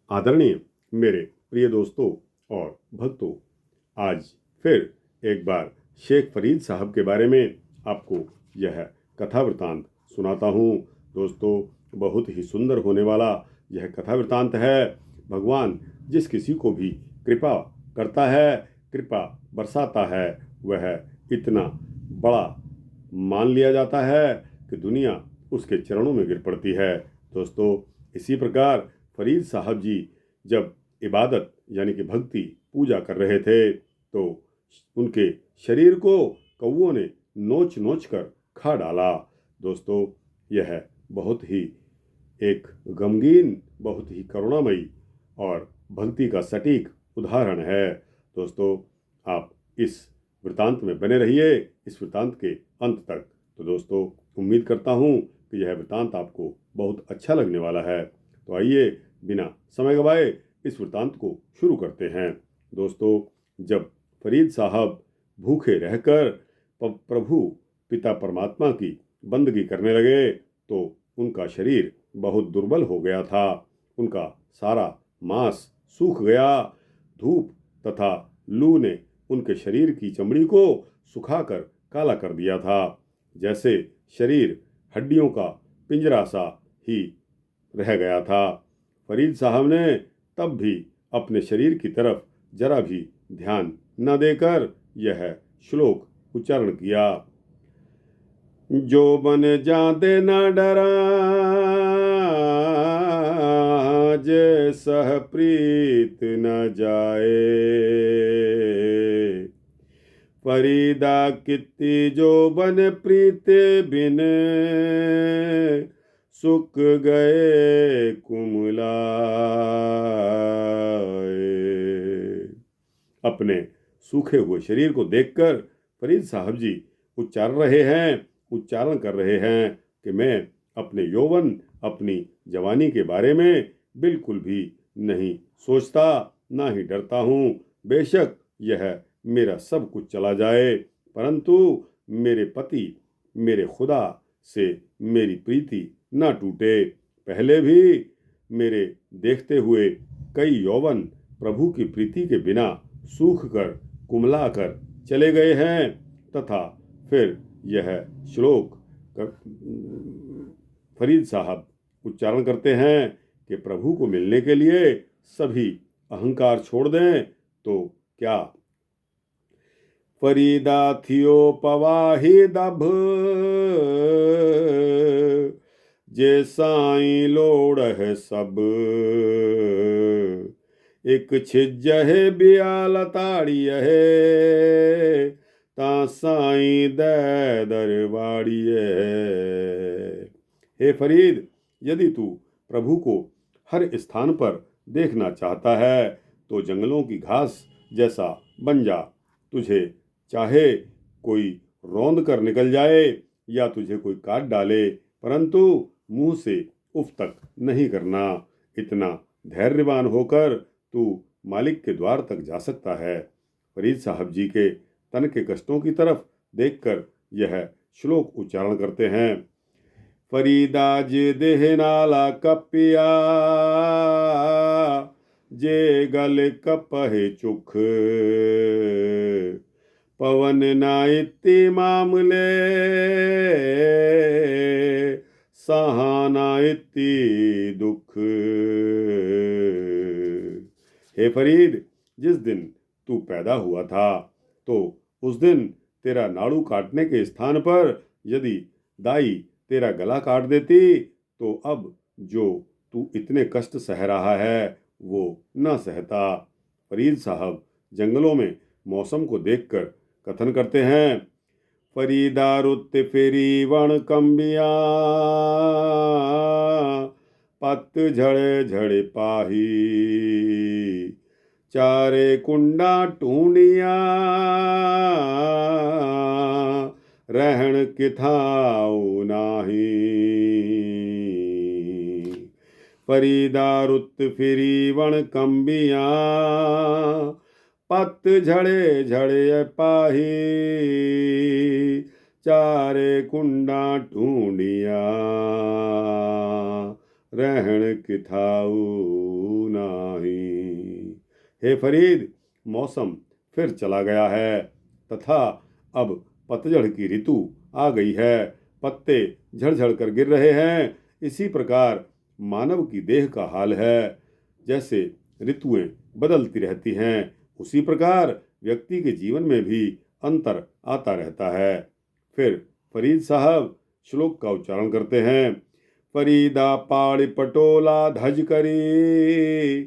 आदरणीय मेरे प्रिय दोस्तों और भक्तों, आज फिर एक बार शेख फरीद साहब के बारे में आपको यह कथा वृतांत सुनाता हूँ। दोस्तों, बहुत ही सुंदर होने वाला यह कथा वृतांत है। भगवान जिस किसी को भी कृपा करता है, कृपा बरसाता है, वह इतना बड़ा मान लिया जाता है कि दुनिया उसके चरणों में गिर पड़ती है। दोस्तों, इसी प्रकार फरीद साहब जी जब इबादत यानी कि भक्ति पूजा कर रहे थे तो उनके शरीर को कौवों ने नोच नोच कर खा डाला। दोस्तों, यह बहुत ही एक गमगीन, बहुत ही करुणामयी और भक्ति का सटीक उदाहरण है। दोस्तों, आप इस वृतांत में बने रहिए, इस वृतांत के अंत तक। तो दोस्तों, उम्मीद करता हूँ कि यह वृतांत आपको बहुत अच्छा लगने वाला है। तो आइए बिना समय गवाए इस वृतांत को शुरू करते हैं। दोस्तों, जब फरीद साहब भूखे रहकर प्रभु पिता परमात्मा की बंदगी करने लगे तो उनका शरीर बहुत दुर्बल हो गया था। उनका सारा मांस सूख गया। धूप तथा लू ने उनके शरीर की चमड़ी को सुखाकर काला कर दिया था। जैसे शरीर हड्डियों का पिंजरा सा ही रह गया था। फरीद साहब ने तब भी अपने शरीर की तरफ जरा भी ध्यान न देकर यह श्लोक उच्चारण किया। जो बन जाते न डरा, जे सह प्रीत न जाए, फरीदा कित्ती जो बन प्रीते बिन, सुख गए कुमलाए। अपने सूखे हुए शरीर को देखकर फरीद साहब जी उच्चारण कर रहे हैं कि मैं अपने यौवन, अपनी जवानी के बारे में बिल्कुल भी नहीं सोचता, ना ही डरता हूँ। बेशक यह मेरा सब कुछ चला जाए, परंतु मेरे पति, मेरे खुदा से मेरी प्रीति न टूटे। पहले भी मेरे देखते हुए कई यौवन प्रभु की प्रीति के बिना सूख कर कुमला कर चले गए हैं। तथा फिर यह श्लोक फरीद साहब उच्चारण करते हैं कि प्रभु को मिलने के लिए सभी अहंकार छोड़ दें तो क्या। फरीदा थियो पवाही दभ, जे साई लोड़ है सब, एक छिजहे बियाल ताड़ी है, ता साई दे दरबाड़ी है। हे फरीद, यदि तू प्रभु को हर स्थान पर देखना चाहता है तो जंगलों की घास जैसा बन जा। तुझे चाहे कोई रौंद कर निकल जाए या तुझे कोई काट डाले, परंतु मुंह से उफ तक नहीं करना। इतना धैर्यवान होकर तू मालिक के द्वार तक जा सकता है। फरीद साहब जी के तन के कष्टों की तरफ देखकर यह श्लोक उच्चारण करते हैं। फरीदा जे देह नाला कपिया, जे गल कपहे चुख, पवन नाइति मामले, सहानाइति दुख। हे फरीद, जिस दिन तू पैदा हुआ था तो उस दिन तेरा नाड़ू काटने के स्थान पर यदि दाई तेरा गला काट देती तो अब जो तू इतने कष्ट सह रहा है वो न सहता। फरीद साहब जंगलों में मौसम को देखकर कथन करते हैं। फरीदा रुत फेरी वण कंबिया, पत झड़े झड़े पाही, चारे कुंडा टूंडिया, रहन किथाऊ नाही। फरीदा रुत फिरी वण कंबिया, पत झड़े झड़े पाही, चारे कुंडा ढूंढिया, रहन किथाऊ ना। हे फरीद, मौसम फिर चला गया है तथा अब पतझड़ की ऋतु आ गई है। पत्ते झड़झड़ कर गिर रहे हैं। इसी प्रकार मानव की देह का हाल है। जैसे ऋतुएं बदलती रहती हैं, उसी प्रकार व्यक्ति के जीवन में भी अंतर आता रहता है। फिर फरीद साहब श्लोक का उच्चारण करते हैं। फरीदा पाड़ पटोला धज करी,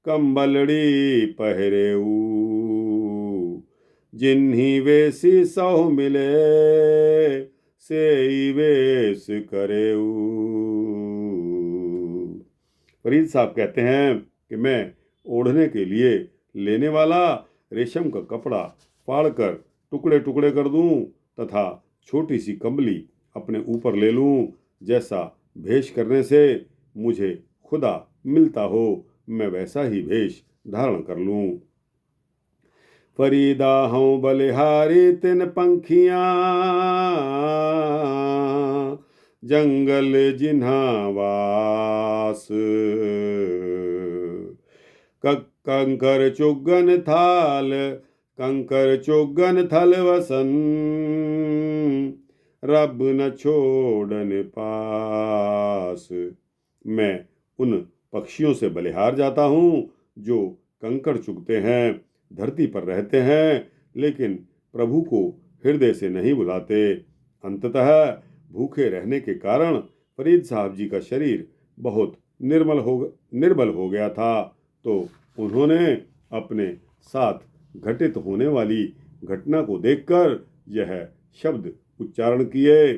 कंबलड़ी पहरेऊ, जिन्हीं वेसी सौ मिले, से वेश करेऊ। फरीद साहब कहते हैं कि मैं ओढ़ने के लिए लेने वाला रेशम का कपड़ा फाड़कर टुकड़े टुकड़े कर दूं तथा छोटी सी कंबली अपने ऊपर ले लूं। जैसा भेष करने से मुझे खुदा मिलता हो, मैं वैसा ही भेष धारण कर लूं। फरीदा हूँ बलिहारी तिन पंखियां, जंगल जिन्हा वास, कंकर चुगन थाल, कंकर चुगन थल वसन, रब न छोड़न पास। मैं उन पक्षियों से बलिहार जाता हूँ जो कंकड़ चुगते हैं, धरती पर रहते हैं, लेकिन प्रभु को हृदय से नहीं बुलाते। अंततः भूखे रहने के कारण फरीद साहब जी का शरीर बहुत निर्बल हो गया था, तो उन्होंने अपने साथ घटित होने वाली घटना को देखकर यह शब्द उच्चारण किए।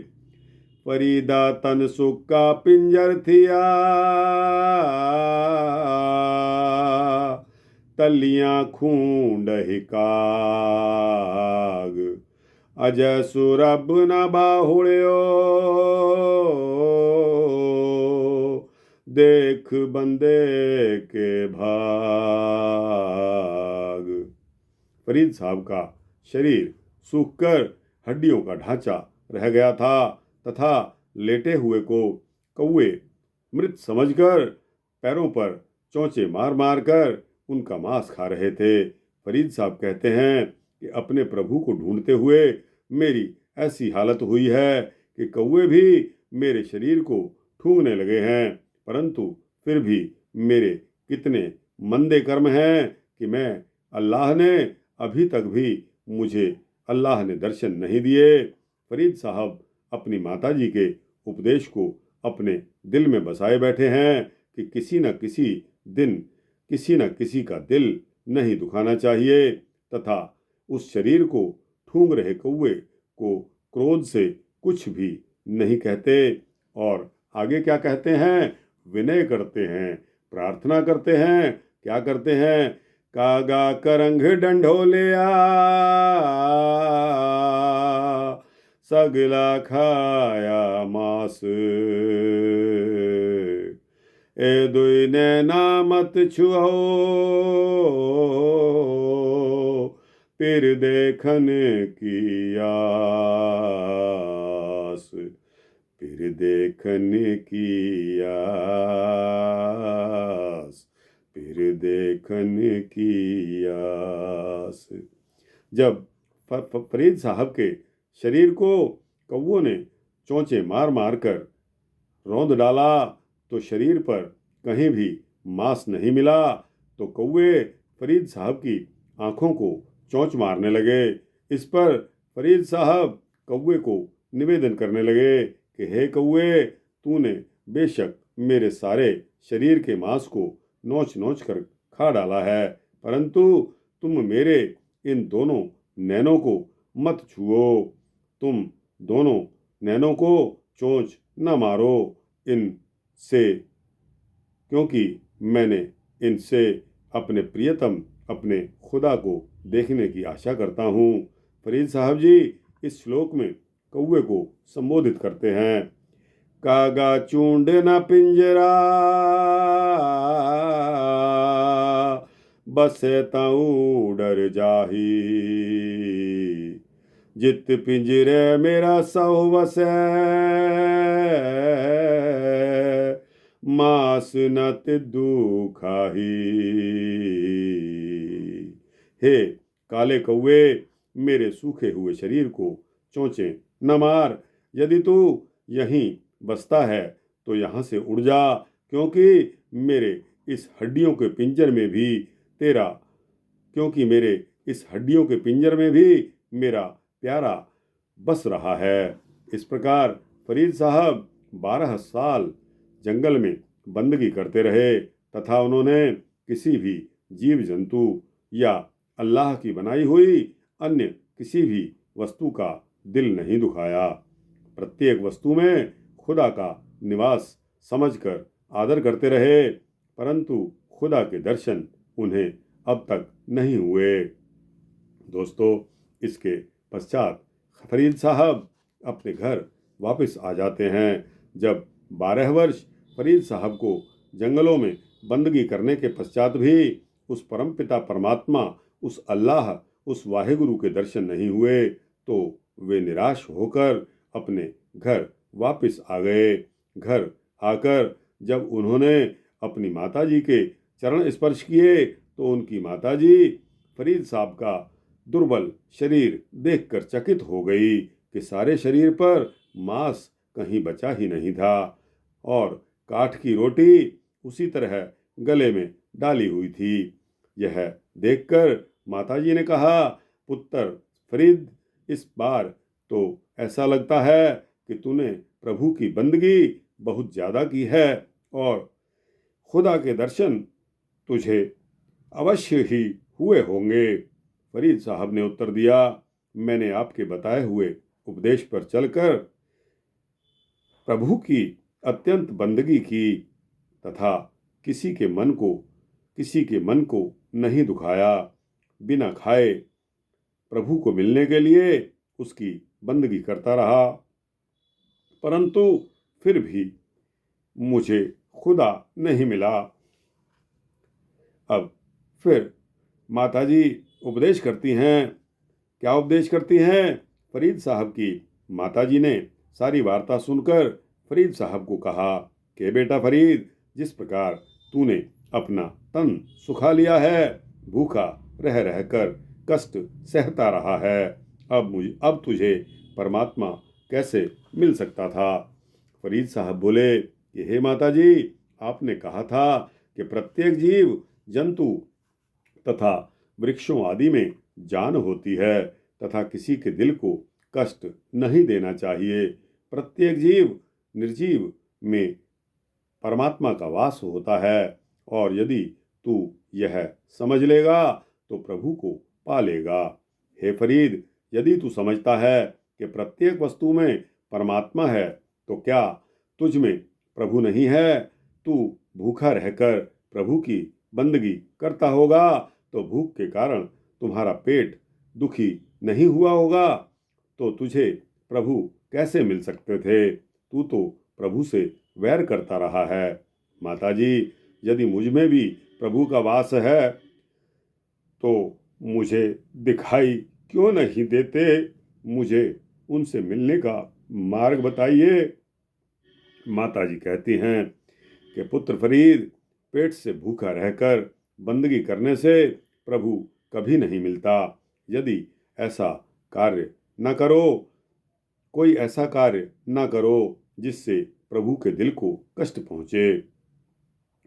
फरीदा तन सुक्का पिंजर थिया, तलियां खूंड हिकाग, अजय सुरब न बाहुड़ो, देख बंदे के भाग। फरीद साहब का शरीर सूखकर हड्डियों का ढांचा रह गया था तथा लेटे हुए को कौवे मृत समझकर पैरों पर चोंचे मार मार कर उनका मांस खा रहे थे। फरीद साहब कहते हैं कि अपने प्रभु को ढूंढते हुए मेरी ऐसी हालत हुई है कि कौवे भी मेरे शरीर को ठूंगने लगे हैं, परंतु फिर भी मेरे कितने मंदे कर्म हैं कि अल्लाह ने अभी तक भी मुझे अल्लाह ने दर्शन नहीं दिए। फरीद साहब अपनी माताजी के उपदेश को अपने दिल में बसाए बैठे हैं कि किसी न किसी दिन किसी न किसी का दिल नहीं दुखाना चाहिए तथा उस शरीर को ठूंग रहे कौवे को क्रोध से कुछ भी नहीं कहते। और आगे क्या कहते हैं? विनय करते हैं, प्रार्थना करते हैं। क्या करते हैं? कागा करंग डंढोलिया, सगला खाया मास, ए दुई नैना मत छुओ, फिर देखन की आस, फिर देखन की आस, फिर देखन की आस। जब फरीद साहब के शरीर को कौवों ने चोंचे मार मार कर रौंद डाला तो शरीर पर कहीं भी मांस नहीं मिला, तो कौवे फरीद साहब की आंखों को चोंच मारने लगे। इस पर फरीद साहब कौवे को निवेदन करने लगे कि हे कौवे, तूने बेशक मेरे सारे शरीर के मांस को नोच नोच कर खा डाला है, परंतु तुम मेरे इन दोनों नैनों को मत छुओ। तुम दोनों नैनों को चोंच न मारो इनसे, क्योंकि मैंने इनसे अपने प्रियतम अपने खुदा को देखने की आशा करता हूँ। फरीद साहब जी इस श्लोक में कौवे को संबोधित करते हैं। कागा चूंड न पिंजरा, बसे ताऊ डर जाही, जित पिंजरे मेरा सौ वसे, मास न तिद्दू खाही। हे काले कौवे, मेरे सूखे हुए शरीर को चोंचे न मार। यदि तू यहीं बसता है तो यहाँ से उड़ जा, क्योंकि मेरे इस हड्डियों के पिंजर में भी तेरा क्योंकि मेरे इस हड्डियों के पिंजर में भी मेरा प्यारा बस रहा है। इस प्रकार फरीद साहब 12 साल जंगल में बंदगी करते रहे तथा उन्होंने किसी भी जीव जंतु या अल्लाह की बनाई हुई अन्य किसी भी वस्तु का दिल नहीं दुखाया। प्रत्येक वस्तु में खुदा का निवास समझकर आदर करते रहे, परंतु खुदा के दर्शन उन्हें अब तक नहीं हुए। दोस्तों, इसके पश्चात फरीद साहब अपने घर वापस आ जाते हैं। जब 12 वर्ष फरीद साहब को जंगलों में बंदगी करने के पश्चात भी उस परमपिता परमात्मा, उस अल्लाह, उस वाहिगुरु के दर्शन नहीं हुए, तो वे निराश होकर अपने घर वापस आ गए। घर आकर जब उन्होंने अपनी माताजी के चरण स्पर्श किए तो उनकी माताजी फरीद साहब का दुर्बल शरीर देखकर चकित हो गई कि सारे शरीर पर मांस कहीं बचा ही नहीं था और काठ की रोटी उसी तरह गले में डाली हुई थी। यह देखकर माताजी ने कहा, पुत्र फरीद, इस बार तो ऐसा लगता है कि तूने प्रभु की बंदगी बहुत ज़्यादा की है और खुदा के दर्शन तुझे अवश्य ही हुए होंगे। फरीद साहब ने उत्तर दिया, मैंने आपके बताए हुए उपदेश पर चलकर प्रभु की अत्यंत बंदगी की तथा किसी के मन को नहीं दुखाया। बिना खाए प्रभु को मिलने के लिए उसकी बंदगी करता रहा, परंतु फिर भी मुझे खुदा नहीं मिला। अब फिर माताजी उपदेश करती हैं। क्या उपदेश करती हैं? फरीद साहब की माताजी ने सारी वार्ता सुनकर फरीद साहब को कहा कि बेटा फरीद, जिस प्रकार तूने अपना तन सुखा लिया है, भूखा रह रहकर कष्ट सहता रहा है, अब तुझे परमात्मा कैसे मिल सकता था? फरीद साहब बोले कि हे माताजी, आपने कहा था कि प्रत्येक जीव जंतु तथा वृक्षों आदि में जान होती है तथा किसी के दिल को कष्ट नहीं देना चाहिए। प्रत्येक जीव निर्जीव में परमात्मा का वास होता है और यदि तू यह समझ लेगा तो प्रभु को पा लेगा। हे फरीद, यदि तू समझता है कि प्रत्येक वस्तु में परमात्मा है तो क्या तुझ में प्रभु नहीं है? तू भूखा रहकर प्रभु की बंदगी करता होगा तो भूख के कारण तुम्हारा पेट दुखी नहीं हुआ होगा, तो तुझे प्रभु कैसे मिल सकते थे? तू तो प्रभु से वैर करता रहा है। माताजी, यदि मुझ में भी प्रभु का वास है तो मुझे दिखाई क्यों नहीं देते? मुझे उनसे मिलने का मार्ग बताइए। माताजी कहती हैं कि पुत्र फरीद, पेट से भूखा रहकर बंदगी करने से प्रभु कभी नहीं मिलता। यदि ऐसा कार्य न करो, कोई ऐसा कार्य न करो जिससे प्रभु के दिल को कष्ट पहुँचे।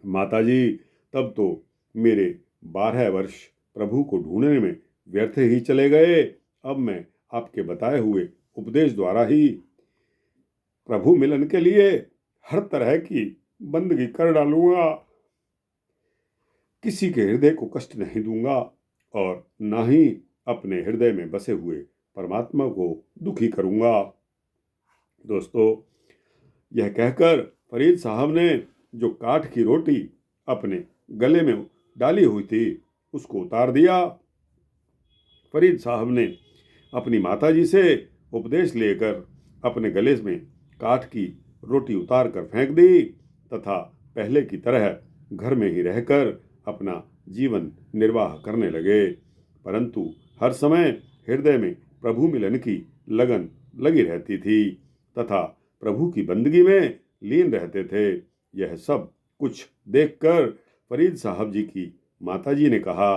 माताजी, तब तो मेरे 12 वर्ष प्रभु को ढूंढने में व्यर्थ ही चले गए। अब मैं आपके बताए हुए उपदेश द्वारा ही प्रभु मिलन के लिए हर तरह की बंदगी कर डालूंगा। किसी के हृदय को कष्ट नहीं दूंगा और न ही अपने हृदय में बसे हुए परमात्मा को दुखी करूंगा। दोस्तों, यह कहकर फरीद साहब ने जो काठ की रोटी अपने गले में डाली हुई थी उसको उतार दिया। फरीद साहब ने अपनी माताजी से उपदेश लेकर अपने गले में काठ की रोटी उतार कर फेंक दी तथा पहले की तरह घर में ही रहकर अपना जीवन निर्वाह करने लगे, परंतु हर समय हृदय में प्रभु मिलन की लगन लगी रहती थी तथा प्रभु की बंदगी में लीन रहते थे। यह सब कुछ देखकर फरीद साहब जी की माताजी ने कहा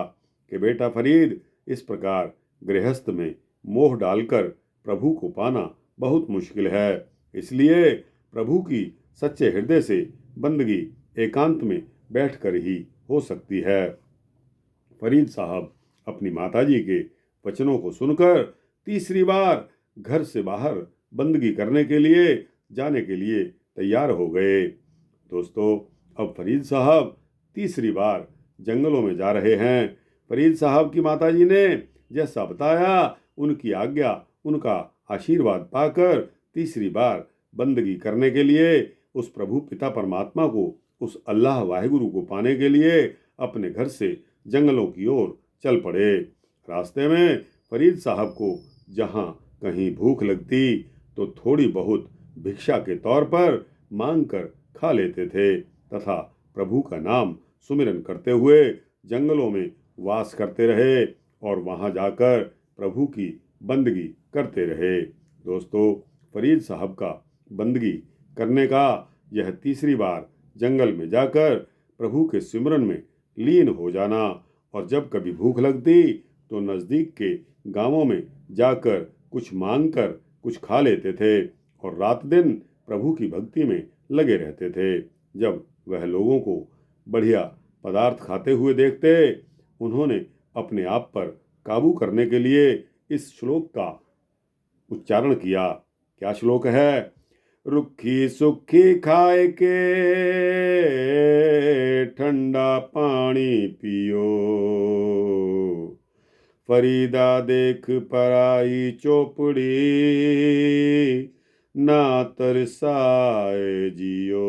कि बेटा फरीद, इस प्रकार गृहस्थ में मोह डालकर प्रभु को पाना बहुत मुश्किल है। इसलिए प्रभु की सच्चे हृदय से बंदगी एकांत में बैठकर ही हो सकती है। फरीद साहब अपनी माताजी के वचनों को सुनकर तीसरी बार घर से बाहर बंदगी करने के लिए जाने के लिए तैयार हो गए। दोस्तों, अब फरीद साहब तीसरी बार जंगलों में जा रहे हैं। फरीद साहब की माताजी ने जैसा बताया, उनकी आज्ञा, उनका आशीर्वाद पाकर तीसरी बार बंदगी करने के लिए उस प्रभु पिता परमात्मा को, उस अल्लाह वाहिगुरु को पाने के लिए अपने घर से जंगलों की ओर चल पड़े। रास्ते में फरीद साहब को जहाँ कहीं भूख लगती तो थोड़ी बहुत भिक्षा के तौर पर मांग कर खा लेते थे तथा प्रभु का नाम सुमिरन करते हुए जंगलों में वास करते रहे और वहां जाकर प्रभु की बंदगी करते रहे। दोस्तों, फरीद साहब का बंदगी करने का यह तीसरी बार जंगल में जाकर प्रभु के सिमरन में लीन हो जाना, और जब कभी भूख लगती तो नज़दीक के गांवों में जाकर कुछ मांग कर कुछ खा लेते थे और रात दिन प्रभु की भक्ति में लगे रहते थे। जब वह लोगों को बढ़िया पदार्थ खाते हुए देखते, उन्होंने अपने आप पर काबू करने के लिए इस श्लोक का उच्चारण किया। क्या श्लोक है? रुखी सुखी खाए के ठंडा पानी पियो, फरीदा देख पराई चोपड़ी ना तरसाए जियो।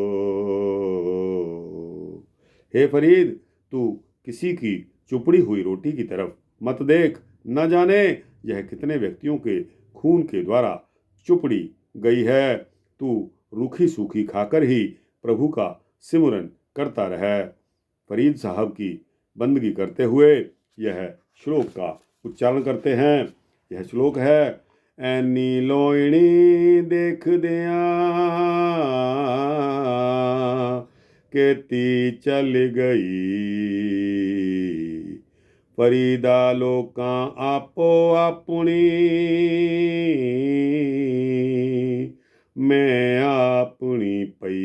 हे फरीद, तू किसी की चुपड़ी हुई रोटी की तरफ मत देख, न जाने यह कितने व्यक्तियों के खून के द्वारा चुपड़ी गई है। तू रूखी सूखी खाकर ही प्रभु का सिमरन करता रहे। फरीद साहब की बंदगी करते हुए यह श्लोक का उच्चारण करते हैं। यह श्लोक है, ऐनी लोइणी देख दिया केती चल गई, फरीदा लोकां आपो अपनी मैं अपनी पई।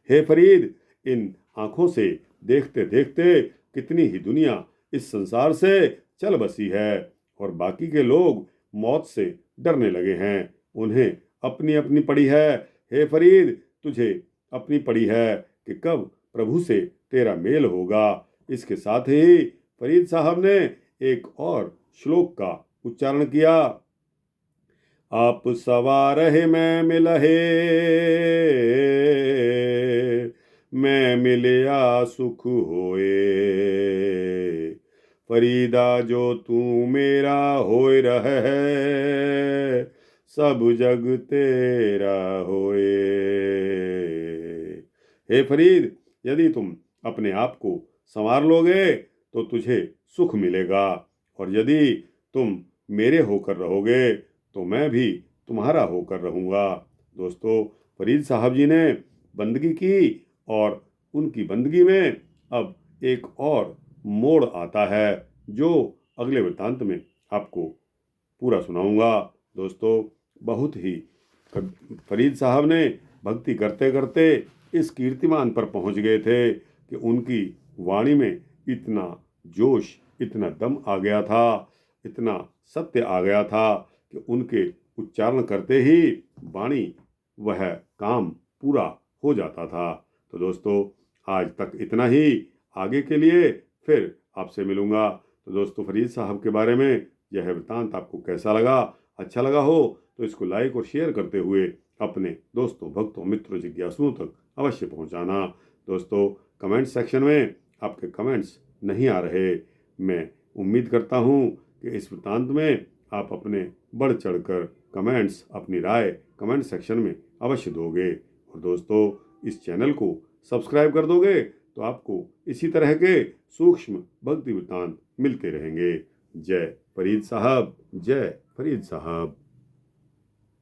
हे फरीद, इन आंखों से देखते देखते कितनी ही दुनिया इस संसार से चल बसी है और बाकी के लोग मौत से डरने लगे हैं। उन्हें अपनी अपनी पड़ी है। हे फरीद, तुझे अपनी पड़ी है कि कब प्रभु से तेरा मेल होगा। इसके साथ ही फरीद साहब ने एक और श्लोक का उच्चारण किया। आप सवार है मैं मिलहे, मैं मिलया सुख होए, फरीदा जो तू मेरा होए रहे, सब जग तेरा होए। हे फरीद, यदि तुम अपने आप को संवार लोगे तो तुझे सुख मिलेगा, और यदि तुम मेरे होकर रहोगे तो मैं भी तुम्हारा होकर रहूँगा। दोस्तों, फरीद साहब जी ने बंदगी की और उनकी बंदगी में अब एक और मोड़ आता है जो अगले वृत्तांत में आपको पूरा सुनाऊंगा। दोस्तों, बहुत ही फरीद साहब ने भक्ति करते करते इस कीर्तिमान पर पहुंच गए थे कि उनकी वाणी में इतना जोश, इतना दम आ गया था, इतना सत्य आ गया था कि उनके उच्चारण करते ही वाणी वह काम पूरा हो जाता था। तो दोस्तों, आज तक इतना ही। आगे के लिए फिर आपसे मिलूंगा। तो दोस्तों, फरीद साहब के बारे में यह वृत्तांत आपको कैसा लगा? अच्छा लगा हो तो इसको लाइक और शेयर करते हुए अपने दोस्तों, भक्तों, मित्रों, जिज्ञासुओं तक अवश्य पहुंचाना। दोस्तों, कमेंट सेक्शन में आपके कमेंट्स नहीं आ रहे। मैं उम्मीद करता हूं कि इस वृत्तांत में आप अपने बढ़ चढ़कर कमेंट्स, अपनी राय कमेंट सेक्शन में अवश्य दोगे। और दोस्तों, इस चैनल को सब्सक्राइब कर दोगे तो आपको इसी तरह के सूक्ष्म भक्ति वृत्तांत मिलते रहेंगे। जय फरीद साहब, जय फरीद साहब।